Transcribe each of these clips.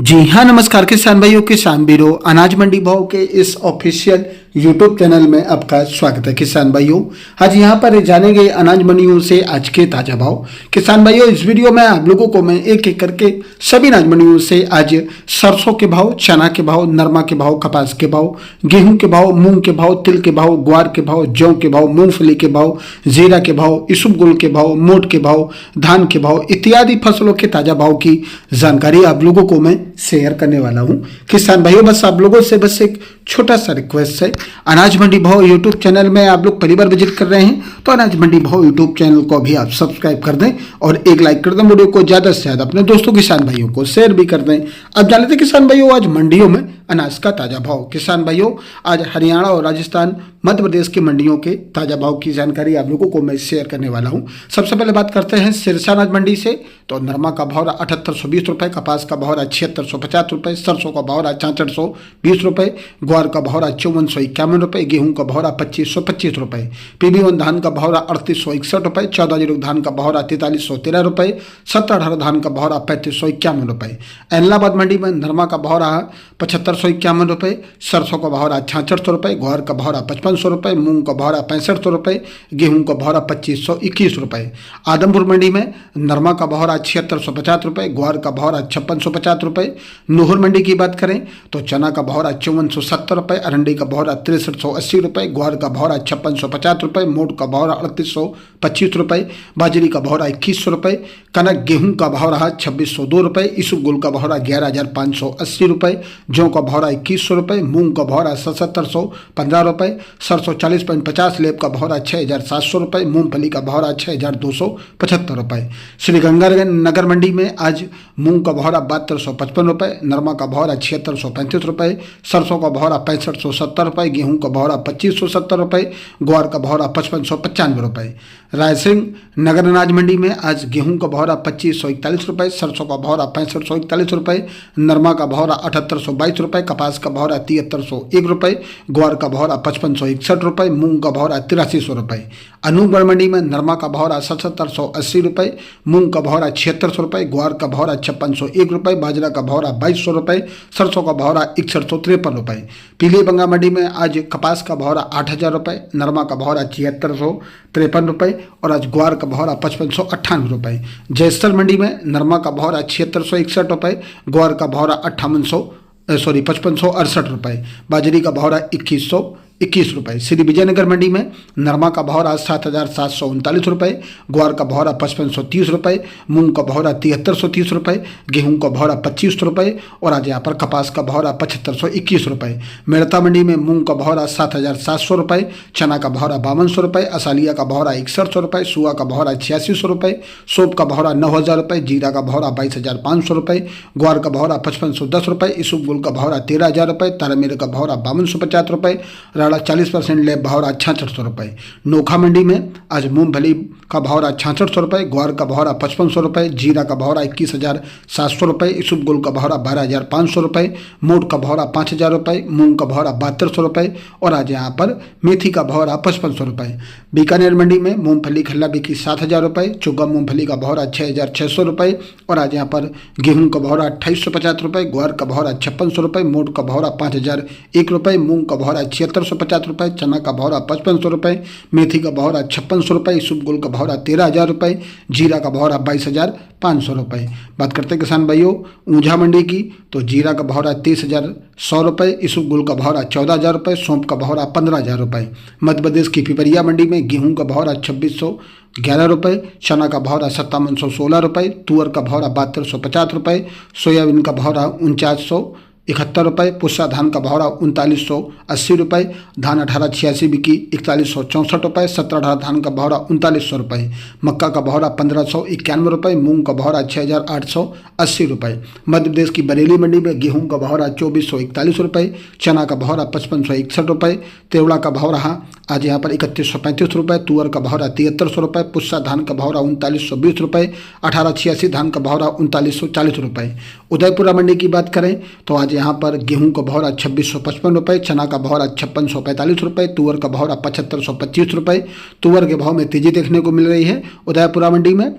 जी हाँ, नमस्कार किसान भाइयों, किसान वीरों, अनाज मंडी भाव के इस ऑफिशियल यूट्यूब चैनल में आपका स्वागत है। किसान भाइयों, आज यहाँ पर जानेंगे अनाज मंडियों से आज के ताजा भाव। किसान भाइयों, इस वीडियो में आप लोगों को मैं एक एक करके सभी अनाज मंडियों से आज सरसों के भाव, चना के भाव, नरमा के भाव, कपास के भाव, गेहूं के भाव, मूंग के भाव, तिल के भाव, ग्वार के भाव, जौ के भाव, मूंगफली के भाव, जीरा के भाव, इसबगोल के भाव, मोट के भाव, धान के भाव इत्यादि फसलों के ताजा भाव की जानकारी आप लोगों को मैं शेयर करने वाला हूं। किसान भाइयों, बस आप लोगों से बस एक छोटा सा रिक्वेस्ट है, अनाज मंडी भाव यूट्यूब चैनल में आप लोग पहली बार विजिट कर रहे हैं तो अनाज मंडी भाव यूट्यूब चैनल को भी आप सब्सक्राइब कर दें और एक लाइक कर दें। वीडियो को ज्यादा से ज्यादा अपने दोस्तों किसान भाइयों को शेयर भी कर दें। अब जान लेते हैं किसान भाइयों आज मंडियों में अनाज का ताजा भाव। किसान भाइयों, आज हरियाणा और राजस्थान, मध्य प्रदेश की मंडियों के ताजा भाव की जानकारी आप लोगों को मैं शेयर करने वाला हूं। सबसे पहले बात करते हैं सिरसा अनाज मंडी से। तो नरमा का भाव रहा 7820 रुपए, कपास का भाव रहा 7650 रुपए, सरसों का भाव रहा 6420 रुपए, ग्वार का भाव रहा 5451 रुपए, गेहूं का भाव रहा 2525 रुपए, PB1 धान का भाव रहा 3861 रुपए, 14 धान का भाव रहा 4313 रुपए, 17 धान का भाव रहा 3551 रुपए। एलनाबाद मंडी में नरमा का भाव रहा 7551 रुपए, सरसों का भाव रहा 6600 रुपए, ग्वार का भाव रहा 5500 रुपए, मूंग का भाव रहा 6500 रुपए, गेहूं का भाव रहा 2521 रुपए। आदमपुर मंडी में नरमा का भाव रहा 7650 रुपए, ग्वार का भाव रहा 5650 रुपए। नूहर मंडी की बात करें तो चना का भाव रहा 5470 रुपए, अरंडी का भाव रहा 6380 रुपए, ग्वार का भाव रहा 5650 रुपए, मोट का भाव रहा 3825 रुपए, बाजरी का भाव रहा 2100 रुपए, कनक गेहूं का भाव रहा 2602 रुपए, इसबगोल का भाव रहा 11580 रुपए, जौ का भाव रहा 2100 रुपए, मूंग का भाव रहा 7715 रुपए, सरसों 40.50 लेब का भाव रहा 6700 रुपए, मूंगफली का भाव रहा 6275 रुपए। श्री गंगानगर मंडी में आज मूंग का भाव रहा 7255 रुपए, नरमा का भाव रहा 7635 रुपए, सरसों का भाव रहा 6570 रुपए, गेहूं का भाव रहा 2570 रुपए, ग्वार का भाव रहा 5595 रुपए। रायसिंह नगर अनाज मंडी में आज गेहूं का भाव रहा 2541 रुपए, सरसों का भाव रहा 6541 रुपए, नरमा का भाव रहा 7822 रुपए, कपास का भाव रहा 7301 रुपए, ग्वार का भाव रहा 5561 रुपए, मूंग का भाव रहा 8300 रुपए। अनूपगढ़ मंडी में नरमा का भाव रहा 7780 रुपए, मूंग का भाव रहा 7600 रुपए, ग्वार का भाव रहा 5601 रुपए, बाजरा का भाव रहा 2200 रुपए, सरसों का भाव रहा 6153 रुपए। पीली बंगा मंडी में आज कपास का भाव रहा 8000 रुपए, नरमा का भाव रहा 7653 रुपए और आज ग्वार का भाव रहा 5598 रुपए। जयस्थल मंडी में नरमा का भाव रहा 7661 रुपए, ग्वार का भाव रहा 5568 रुपए, बाजरी का भाव रहा 2121 रुपए। श्री विजयनगर मंडी में नरमा का भाव रहा 7739 रुपए, ग्वार का भाव रहा 5530 रुपए, मूंग का भाव रहा 7330 रुपए, गेहूं का भाव रहा 2500 रुपए और आज यहाँ पर कपास का भाव रहा 7521 रुपए। मेड़ता मंडी में मूंग का भाव रहा 7700 रुपए, चना का भाव रहा 5200 रुपए, असालिया का भाव रहा 6100 रुपए, सुआ का भाव रहा 8600 रुपए, सोप का भाव रहा 9000 रुपए, जीरा का भाव रहा 22500 रुपए, ग्वार का भाव रहा 5510 रुपए, इसबगोल का भाव रहा 13000 रुपए, तारामीर का भाव रहा 5250 रुपए, राड़ा 40% लेब भाव रहा 6600 रुपए। नोखा मंडी में आज मूंगफली का भाव रहा 6600 रुपए, ग्वार का भाव रहा 5500 रुपए, जीरा का भाव रहा 21700 रुपए, इसबगोल का भाव रहा 12500 रुपए, मोट का भाव रहा 5000 रुपए, मूंग का भाव रहा 7200 रुपए और आज यहाँ पर मेथी का भाव रहा 5500 रुपए। बीकानेर मंडी में मूंगफली खल्ला बिकी 7000 रुपए, चुगा मूंगफली का भाव रहा 6600 रुपए और आज यहाँ पर गेहूं का भाव रहा 2850 रुपए, ग्वार का भाव रहा 5600 रुपए, मोट का भाव रहा 5001 रुपए, मूंग का भाव रहा 7650 रुपए, चना का भाव रहा 5500 रुपए, मेथी का भाव रहा 5600 रुपए, इसबगोल का भाव रहा 13000 रुपए, जीरा का भाव रहा 22500 रुपए। बात करते हैं किसान भाइयों ऊंझा मंडी की। तो जीरा का भाव रहा 23100 रुपए, इसबगोल का भाव रहा 14000 रुपए, सौंप का भाव रहा 15000 रुपए। मध्य प्रदेश की पिपरिया मंडी में गेहूं का भाव रहा 2611 रुपए, चना का भाव रहा 5716 रुपए, तुअर का भाव रहा 7250 रुपए, सोयाबीन का भाव रहा 4971 रुपए, पुस्सा धान का भाव रहा 3980 रुपए, धान 1886 बिकी 4164 रुपए, 17 धान का भाव रहा 3900 रुपए, मक्का का भाव रहा 1591 रुपए, मूंग का भाव रहा 6880 रुपए। मध्य प्रदेश की बरेली मंडी में गेहूं का भाव रहा 2441 रुपए, चना का भाव रहा 5561 रुपए, तेवड़ा का भाव रहा आज यहाँ पर 3135 रुपए, तुअर का भाव रहा 7300 रुपए, पुस्सा धान का भाव रहा 3920 रुपए, 1886 धान का भाव रहा 3940 रुपए। उदयपुरा मंडी की बात करें तो आज यहाँ पर गेहूं का भाव रहा 2655 रुपए, चना का भाव रहा 5645 रुपए, तुअर का भाव रहा 7525 रुपए। तुअर के भाव में तेजी देखने को मिल रही है उदयपुरा मंडी में।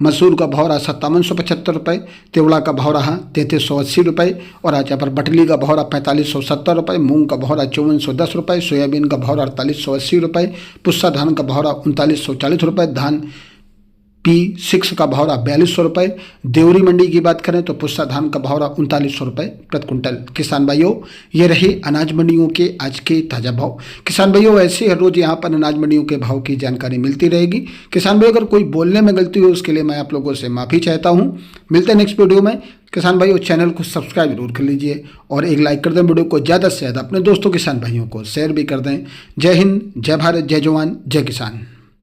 मसूर का भाव रहा 5775 रुपये, तिवड़ा का भाव रहा 3380 रुपये और आज यहाँ पर बटली का भाव रहा 4570 रुपये, मूंग का भाव रहा 5410 रुपये, सोयाबीन का भाव रहा 4880 रुपये, पुस्सा धान का भाव रहा 3940 रुपये, धान P6 का भाव रहा 4200 रुपये। देवरी मंडी की बात करें तो पुस्सा धान का भाव रहा 3900 रुपये प्रति कुंटल। किसान भाइयों, ये रहे अनाज मंडियों के आज के ताज़ा भाव। किसान भाइयों, ऐसे हर रोज यहाँ पर अनाज मंडियों के भाव की जानकारी मिलती रहेगी। किसान भाइयों, अगर कोई बोलने में गलती हो उसके लिए मैं आप लोगों से माफ़ी चाहता हूँ। मिलते हैं नेक्स्ट वीडियो में। किसान भाइयों, चैनल को सब्सक्राइब जरूर कर लीजिए और एक लाइक कर दें। वीडियो को ज़्यादा से ज़्यादा अपने दोस्तों किसान भाइयों को शेयर भी कर दें। जय हिंद, जय भारत, जय जवान, जय किसान।